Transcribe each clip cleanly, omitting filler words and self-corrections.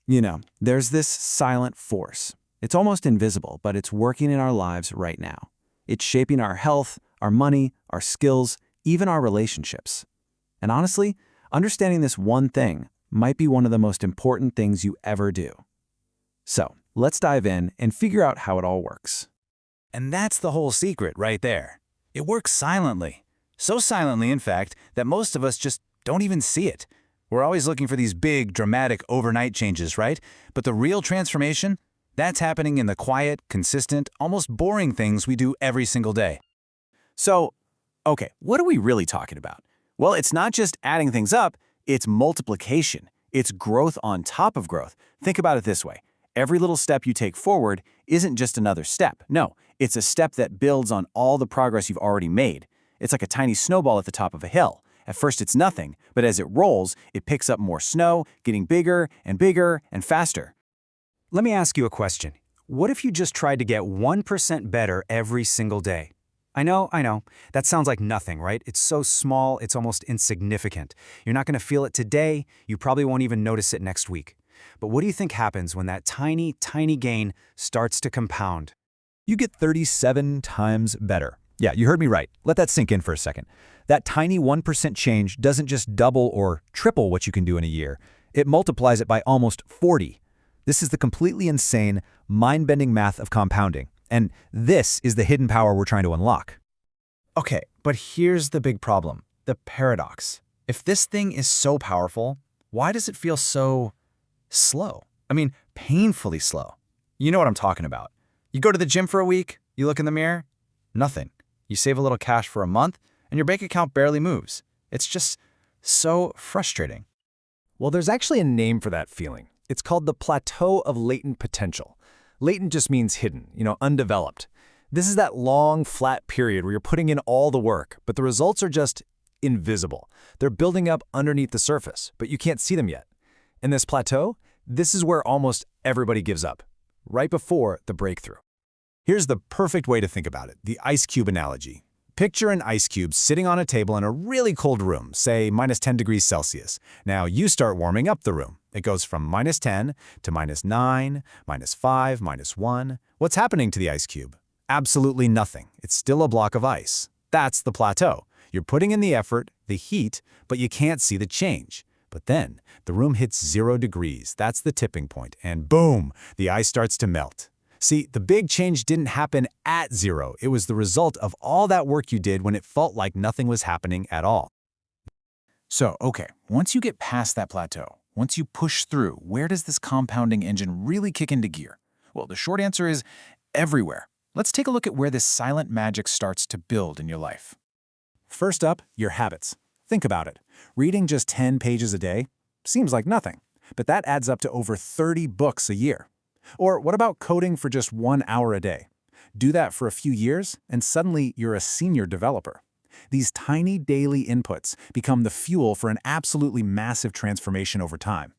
There's this silent force. It's almost invisible, but it's working in our lives right now. It's shaping our health, our money, our skills, even our relationships. And honestly, understanding this one thing might be one of the most important things you ever do. So, let's dive in and figure out how it all works. And that's the whole secret right there. It works silently. So silently, in fact, that most of us just don't even see it. We're always looking for these big, dramatic overnight changes, right? But the real transformation, that's happening in the quiet, consistent, almost boring things we do every single day. So, okay, what are we really talking about? Well, it's not just adding things up, it's multiplication. It's growth on top of growth. Think about it this way. Every little step you take forward isn't just another step. No, it's a step that builds on all the progress you've already made. It's like a tiny snowball at the top of a hill. At first it's nothing, but as it rolls, it picks up more snow, getting bigger and faster. Let me ask you a question. What if you just tried to get 1% better every single day? I know. That sounds like nothing, right? It's so small, it's almost insignificant. You're not going to feel it today, you probably won't even notice it next week. But what do you think happens when that tiny, tiny gain starts to compound? You get 37 times better. Yeah, you heard me right. Let that sink in for a second. That tiny 1% change doesn't just double or triple what you can do in a year. It multiplies it by almost 40. This is the completely insane, mind-bending math of compounding. And this is the hidden power we're trying to unlock. Okay, but here's the big problem, the paradox. If this thing is so powerful, why does it feel so slow? I mean, painfully slow. You know what I'm talking about. You go to the gym for a week, you look in the mirror, nothing. You save a little cash for a month, and your bank account barely moves. It's just so frustrating. Well, there's actually a name for that feeling. It's called the Plateau of Latent Potential. Latent just means hidden, undeveloped. This is that long, flat period where you're putting in all the work, but the results are just invisible. They're building up underneath the surface, but you can't see them yet. In this plateau, this is where almost everybody gives up, right before the breakthrough. Here's the perfect way to think about it, the ice cube analogy. Picture an ice cube sitting on a table in a really cold room, say minus 10 degrees Celsius. Now you start warming up the room. It goes from minus 10 to minus 9, minus 5, minus 1. What's happening to the ice cube? Absolutely nothing. It's still a block of ice. That's the plateau. You're putting in the effort, the heat, but you can't see the change. But then the room hits 0 degrees. That's the tipping point. And boom, the ice starts to melt. See, the big change didn't happen at 0. It was the result of all that work you did when it felt like nothing was happening at all. So, okay, once you get past that plateau, once you push through, where does this compounding engine really kick into gear? Well, the short answer is everywhere. Let's take a look at where this silent magic starts to build in your life. First up, your habits. Think about it. Reading just 10 pages a day seems like nothing, but that adds up to over 30 books a year. Or what about coding for just 1 hour a day? Do that for a few years, and suddenly you're a senior developer. These tiny daily inputs become the fuel for an absolutely massive transformation over time.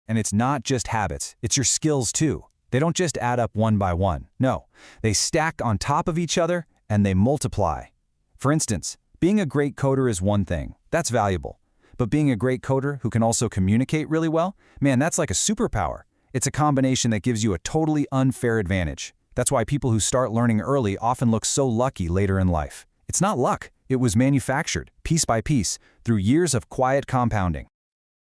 And it's not just habits, it's your skills too. They don't just add up one by one. No, they stack on top of each other and they multiply. For instance, being a great coder is one thing. That's valuable. But being a great coder who can also communicate really well, man, that's like a superpower. It's a combination that gives you a totally unfair advantage. That's why people who start learning early often look so lucky later in life. It's not luck. It was manufactured, piece by piece, through years of quiet compounding.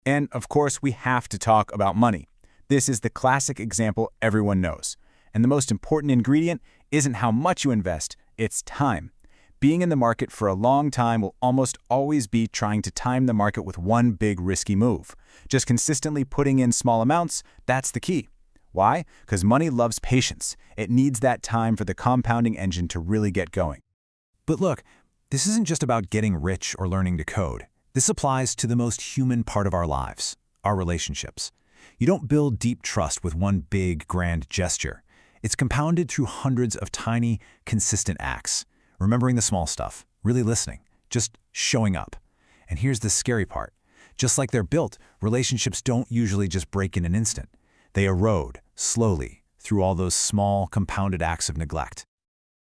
And of course, we have to talk about money. This is the classic example everyone knows. And the most important ingredient isn't how much you invest, it's time. Being in the market for a long time will almost always be trying to time the market with one big risky move. Just consistently putting in small amounts, that's the key. Why? Because money loves patience. It needs that time for the compounding engine to really get going. But look, this isn't just about getting rich or learning to code. This applies to the most human part of our lives, our relationships. You don't build deep trust with one big, grand gesture. It's compounded through hundreds of tiny, consistent acts. Remembering the small stuff, really listening, just showing up. And here's the scary part. Just like they're built, relationships don't usually just break in an instant. They erode, slowly, through all those small, compounded acts of neglect.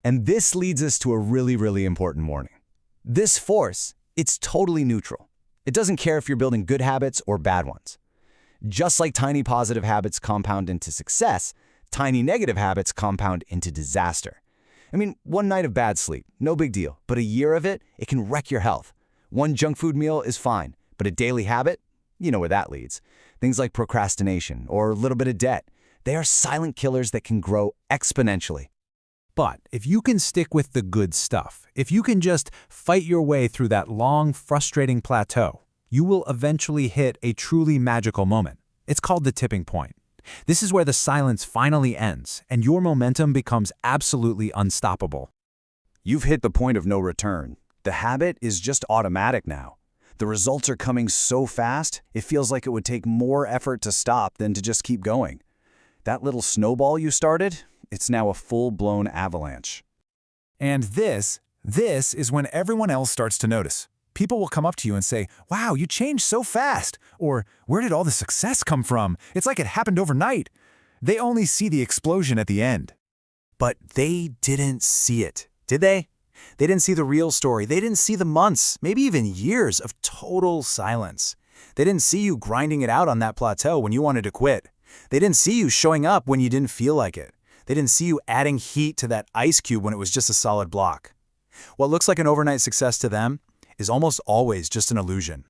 And this leads us to a really, really important warning. This force, it's totally neutral. It doesn't care if you're building good habits or bad ones. Just like tiny positive habits compound into success, tiny negative habits compound into disaster. I mean, one night of bad sleep, no big deal, but a year of it, it can wreck your health. One junk food meal is fine, but a daily habit, you know where that leads. Things like procrastination or a little bit of debt, they are silent killers that can grow exponentially. But if you can stick with the good stuff, if you can just fight your way through that long, frustrating plateau, you will eventually hit a truly magical moment. It's called the tipping point. This is where the silence finally ends, and your momentum becomes absolutely unstoppable. You've hit the point of no return. The habit is just automatic now. The results are coming so fast, it feels like it would take more effort to stop than to just keep going. That little snowball you started, it's now a full-blown avalanche. And this is when everyone else starts to notice. People will come up to you and say, "Wow, you changed so fast," or "Where did all the success come from? It's like it happened overnight." They only see the explosion at the end. But they didn't see it, did they? They didn't see the real story. They didn't see the months, maybe even years of total silence. They didn't see you grinding it out on that plateau when you wanted to quit. They didn't see you showing up when you didn't feel like it. They didn't see you adding heat to that ice cube when it was just a solid block. What looks like an overnight success to them is almost always just an illusion.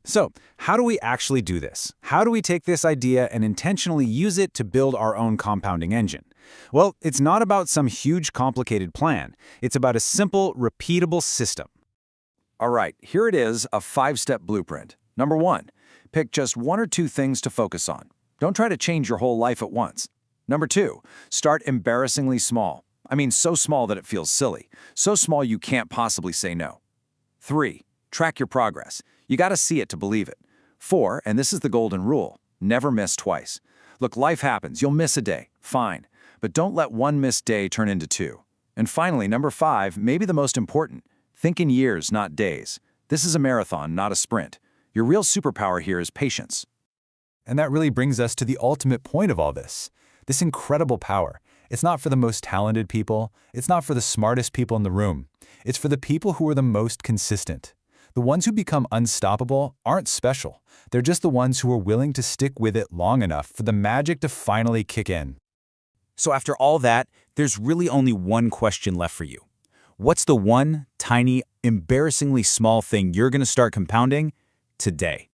So, how do we actually do this? How do we take this idea and intentionally use it to build our own compounding engine? Well, it's not about some huge complicated plan. It's about a simple, repeatable system. All right, here it is, a 5-step blueprint. Number 1, pick just 1 or 2 things to focus on. Don't try to change your whole life at once. Number 2, start embarrassingly small. I mean, so small that it feels silly. So small you can't possibly say no. 3, track your progress. You gotta see it to believe it. 4, and this is the golden rule, never miss twice. Look, life happens, you'll miss a day, fine. But don't let one missed day turn into 2. And finally, number 5, maybe the most important, think in years, not days. This is a marathon, not a sprint. Your real superpower here is patience. And that really brings us to the ultimate point of all this. This incredible power. It's not for the most talented people. It's not for the smartest people in the room. It's for the people who are the most consistent. The ones who become unstoppable aren't special. They're just the ones who are willing to stick with it long enough for the magic to finally kick in. So after all that, there's really only one question left for you. What's the one tiny, embarrassingly small thing you're going to start compounding today?